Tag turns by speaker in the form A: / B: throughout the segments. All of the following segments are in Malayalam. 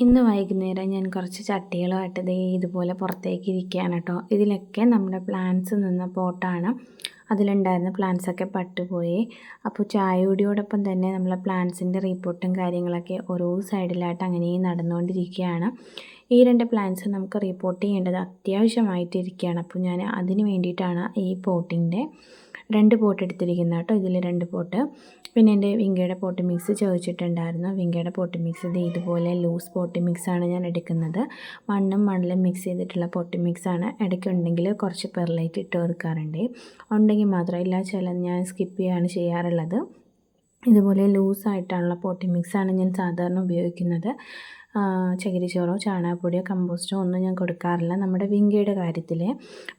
A: ഇന്ന് വൈകുന്നേരം ഞാൻ കുറച്ച് ചട്ടികളുമായിട്ട് ദേ ഇതുപോലെ പുറത്തേക്ക് ഇരിക്കുകയാണ് കേട്ടോ. ഇതിലൊക്കെ നമ്മുടെ പ്ലാന്റ്സ് നിന്ന പോട്ടാണ്. അതിലുണ്ടായിരുന്ന പ്ലാന്റ്സൊക്കെ പട്ടുപോയി. അപ്പോൾ ചായയോടൊപ്പം തന്നെ നമ്മളെ പ്ലാന്റ്സിൻ്റെ റിപ്പോർട്ടും കാര്യങ്ങളൊക്കെ ഓരോ സൈഡിലായിട്ട് അങ്ങനെ നടന്നുകൊണ്ടിരിക്കുകയാണ്. ഈ 2 പ്ലാന്റ്സ് നമുക്ക് റിപ്പോർട്ട് ചെയ്യേണ്ടത് അത്യാവശ്യമായിട്ടിരിക്കുകയാണ്. അപ്പോൾ ഞാൻ അതിന് വേണ്ടിയിട്ടാണ് ഈ പോട്ടിൻ്റെ 2 പോട്ട് എടുത്തിരിക്കുന്നത് കേട്ടോ. ഇതിൽ 2 പോട്ട്. പിന്നെ എൻ്റെ വിങ്കയുടെ പോട്ട് മിക്സ് ചോദിച്ചിട്ടുണ്ടായിരുന്നു. വിങ്കയുടെ പോട്ട് മിക്സ് ഇതുപോലെ ലൂസ് പോട്ട് മിക്സാണ് ഞാൻ എടുക്കുന്നത്. മണ്ണും മണലും മിക്സ് ചെയ്തിട്ടുള്ള പോട്ട് മിക്സാണ്. ഇടയ്ക്കുണ്ടെങ്കിൽ കുറച്ച് പെർലൈറ്റ് ഇട്ട് കൊടുക്കാറുണ്ട്. ഉണ്ടെങ്കിൽ മാത്രമല്ല ചിലത് ഞാൻ സ്കിപ്പ് ചെയ്യുകയാണ് ചെയ്യാറുള്ളത്. ഇതുപോലെ ലൂസായിട്ടുള്ള പോട്ടി മിക്സാണ് ഞാൻ സാധാരണ ഉപയോഗിക്കുന്നത്. ചകിരിച്ചോറോ ചാണകപ്പൊടിയോ കമ്പോസ്റ്റോ ഒന്നും ഞാൻ കൊടുക്കാറില്ല. നമ്മുടെ വിങ്കയുടെ കാര്യത്തിൽ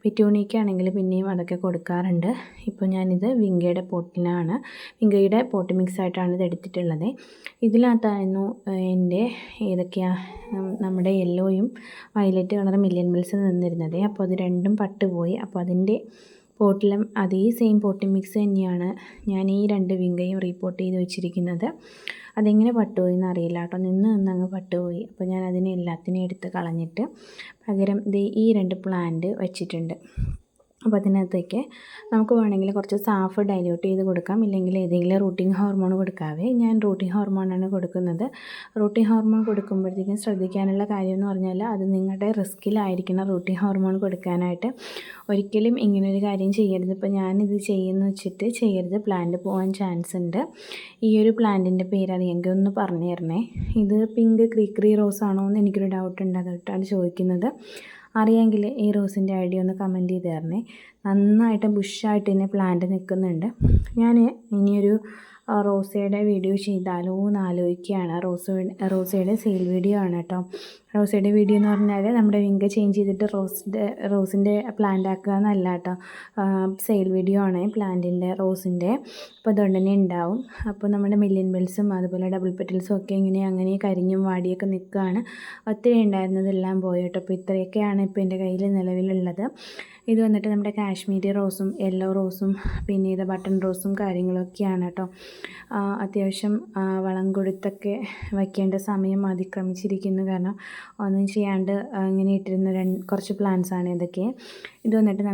A: പിറ്റൂണിക്കാണെങ്കിൽ പിന്നെയും അതൊക്കെ കൊടുക്കാറുണ്ട്. ഇപ്പോൾ ഞാനിത് വിങ്കയുടെ പോട്ടിലാണ്, വിങ്കയുടെ പോട്ട് മിക്സായിട്ടാണ് ഇത് എടുത്തിട്ടുള്ളത്. ഇതിനകത്തായിരുന്നു എൻ്റെ ഏതൊക്കെയാണ് നമ്മുടെ യെല്ലോയും വയലറ്റ് കളർ മില്യൺ മിൽസ് നിന്നിരുന്നത്. അപ്പോൾ അത് രണ്ടും പട്ടുപോയി. അപ്പോൾ അതിൻ്റെ പോട്ടിലും അതേ സെയിം പോട്ടി മിക്സ് തന്നെയാണ് ഞാൻ ഈ 2 വിങ്കയും റിപ്പോർട്ട് ചെയ്ത് വെച്ചിരിക്കുന്നത്. അതെങ്ങനെ പട്ടുപോയി എന്നറിയില്ല കേട്ടോ. നിന്നങ്ങ് പട്ടുപോയി. അപ്പോൾ ഞാൻ അതിനെ എല്ലാത്തിനെയും എടുത്ത് കളഞ്ഞിട്ട് പകരം ഈ 2 പ്ലാന്റ് വെച്ചിട്ടുണ്ട്. അപ്പോൾ അതിനകത്തേക്ക് നമുക്ക് വേണമെങ്കിൽ കുറച്ച് സാഫ് ഡൈല്യൂട്ട് ചെയ്ത് കൊടുക്കാം, ഇല്ലെങ്കിൽ ഏതെങ്കിലും റൂട്ടിംഗ് ഹോർമോൺ കൊടുക്കാവേ. ഞാൻ റൂട്ടിംഗ് ഹോർമോണാണ് കൊടുക്കുന്നത്. റൂട്ടിംഗ് ഹോർമോൺ കൊടുക്കുമ്പോഴത്തേക്കും ശ്രദ്ധിക്കാനുള്ള കാര്യം എന്ന് പറഞ്ഞാൽ അത് നിങ്ങളുടെ റിസ്കിലായിരിക്കണം റൂട്ടിംഗ് ഹോർമോൺ കൊടുക്കാനായിട്ട്. ഒരിക്കലും ഇങ്ങനൊരു കാര്യം ചെയ്യരുത്. ഇപ്പോൾ ഞാനിത് ചെയ്യുന്ന വെച്ചിട്ട് ചെയ്യരുത്, പ്ലാന്റ് പോകാൻ ചാൻസ് ഉണ്ട്. ഈ ഒരു പ്ലാന്റിൻ്റെ പേരറിയെങ്കിൽ ഒന്ന് പറഞ്ഞു തരണേ. ഇത് പിങ്ക് ക്രീക്രി റോസ് ആണോ എന്ന് എനിക്കൊരു ഡൗട്ടുണ്ട്, അതൊട്ടാണ് ചോദിക്കുന്നത്. അറിയാമെങ്കിൽ ഈ റോസിൻ്റെ ഐഡിയ ഒന്ന് കമൻറ്റ് ചെയ്ത് തരണേ. നന്നായിട്ട് ബുഷായിട്ട് തന്നെ പ്ലാന്റ് നിൽക്കുന്നുണ്ട്. ഞാൻ ഇനിയൊരു റോസയുടെ വീഡിയോ ചെയ്താലോ എന്ന് ആലോചിക്കുകയാണ്. റോസയുടെ സെയിൽ വീഡിയോ ആണ് കേട്ടോ. റോസയുടെ വീഡിയോ എന്ന് പറഞ്ഞാൽ നമ്മുടെ വിങ്ക ചേഞ്ച് ചെയ്തിട്ട് റോസിൻ്റെ പ്ലാന്റ് ആക്കുക എന്നല്ല കേട്ടോ. സെയിൽ വീഡിയോ ആണ് പ്ലാന്റിൻ്റെ റോസിൻ്റെ. അപ്പോൾ അതുകൊണ്ട് തന്നെ ഉണ്ടാവും. അപ്പോൾ നമ്മുടെ മില്യൺ ബെൽസും അതുപോലെ ഡബിൾ പെറ്റൽസും ഒക്കെ അങ്ങനെ കരിഞ്ഞും വാടിയൊക്കെ നിൽക്കുകയാണ്. ഒത്തിരി ഉണ്ടായിരുന്നതെല്ലാം പോയി കേട്ടോ. അപ്പോൾ ഇത്രയൊക്കെയാണ് ഇപ്പോൾ എൻ്റെ കയ്യിൽ നിലവിലുള്ളത്. ഇത് വന്നിട്ട് നമ്മുടെ കാശ്മീരി റോസും യെല്ലോ റോസും പിന്നെ ഇത് ബട്ടൺ റോസും കാര്യങ്ങളൊക്കെയാണ് കേട്ടോ. അത്യാവശ്യം വളം കൊടുത്തൊക്കെ വയ്ക്കേണ്ട സമയം അതിക്രമിച്ചിരിക്കുന്നു. കാരണം ഒന്നും ചെയ്യാണ്ട് ഇങ്ങനെ ഇട്ടിരുന്ന കുറച്ച് പ്ലാന്റ്സാണ് ഇതൊക്കെ. ഇത് വന്നിട്ട്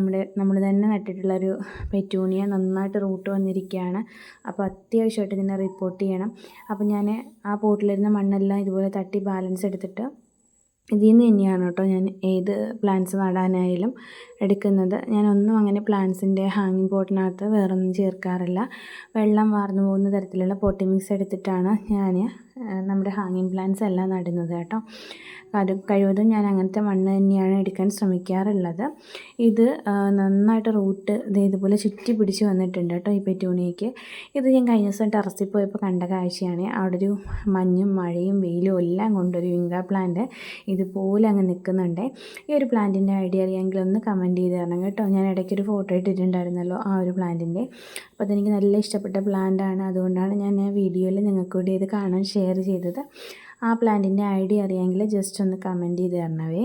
A: നമ്മൾ തന്നെ നട്ടിട്ടുള്ളൊരു പെറ്റൂണിയ നന്നായിട്ട് റൂട്ട് വന്നിരിക്കുകയാണ്. അപ്പോൾ അത്യാവശ്യമായിട്ട് ഇതിനെ റിപ്പോർട്ട് ചെയ്യണം. അപ്പോൾ ഞാൻ ആ പോട്ടിലിരുന്ന മണ്ണെല്ലാം ഇതുപോലെ തട്ടി ബാലൻസ് എടുത്തിട്ട് ഇതിൽ നിന്ന് തന്നെയാണ് കേട്ടോ ഞാൻ ഏത് പ്ലാന്റ്സ് നടാനായാലും എടുക്കുന്നത്. ഞാനൊന്നും അങ്ങനെ പ്ലാന്റ്സിൻ്റെ ഹാങ്ങിങ് പോട്ടിനകത്ത് വേറൊന്നും ചേർക്കാറില്ല. വെള്ളം വാർന്നു പോകുന്ന തരത്തിലുള്ള പോട്ടി മിക്സ് എടുത്തിട്ടാണ് ഞാൻ നമ്മുടെ ഹാങ്ങിങ് പ്ലാന്റ്സ് എല്ലാം നടുന്നത് കേട്ടോ. അത് കഴിവതും ഞാൻ അങ്ങനത്തെ മണ്ണ് തന്നെയാണ് എടുക്കാൻ ശ്രമിക്കാറുള്ളത്. ഇത് നന്നായിട്ട് റൂട്ട് ഇതുപോലെ ചുറ്റി പിടിച്ച് വന്നിട്ടുണ്ട് കേട്ടോ ഈ പെറ്റൂണിയയ്ക്ക്. ഇത് ഞാൻ കഴിഞ്ഞ ദിവസം ടെറസിൽ പോയപ്പോൾ കണ്ട കാഴ്ചയാണ്. അവിടെ ഒരു മഞ്ഞും മഴയും വെയിലും എല്ലാം കൊണ്ടൊരു വിങ്ക പ്ലാന്റ് ഇതുപോലെ അങ്ങ് നിൽക്കുന്നുണ്ട്. ഈ ഒരു പ്ലാന്റിൻ്റെ ഐഡിയ അറിയാമെങ്കിൽ ഒന്ന് കമൻറ്റ് ചെയ്ത് തരണം കേട്ടോ. ഞാൻ ഇടയ്ക്കൊരു ഫോട്ടോ ഇട്ടിട്ടുണ്ടായിരുന്നല്ലോ ആ ഒരു പ്ലാന്റിൻ്റെ. അപ്പോൾ അതെനിക്ക് നല്ല ഇഷ്ടപ്പെട്ട പ്ലാന്റാണ്. അതുകൊണ്ടാണ് ഞാൻ വീഡിയോയിൽ നിങ്ങൾക്ക് കൂടി ഇത് കാണാൻ ഷെയർ ചെയ്തത്. ആ പ്ലാന്റിൻ്റെ ഐഡിയ അറിയാമെങ്കിൽ ജസ്റ്റ് ഒന്ന് കമൻറ്റ് ചെയ്ത് തരണവേ.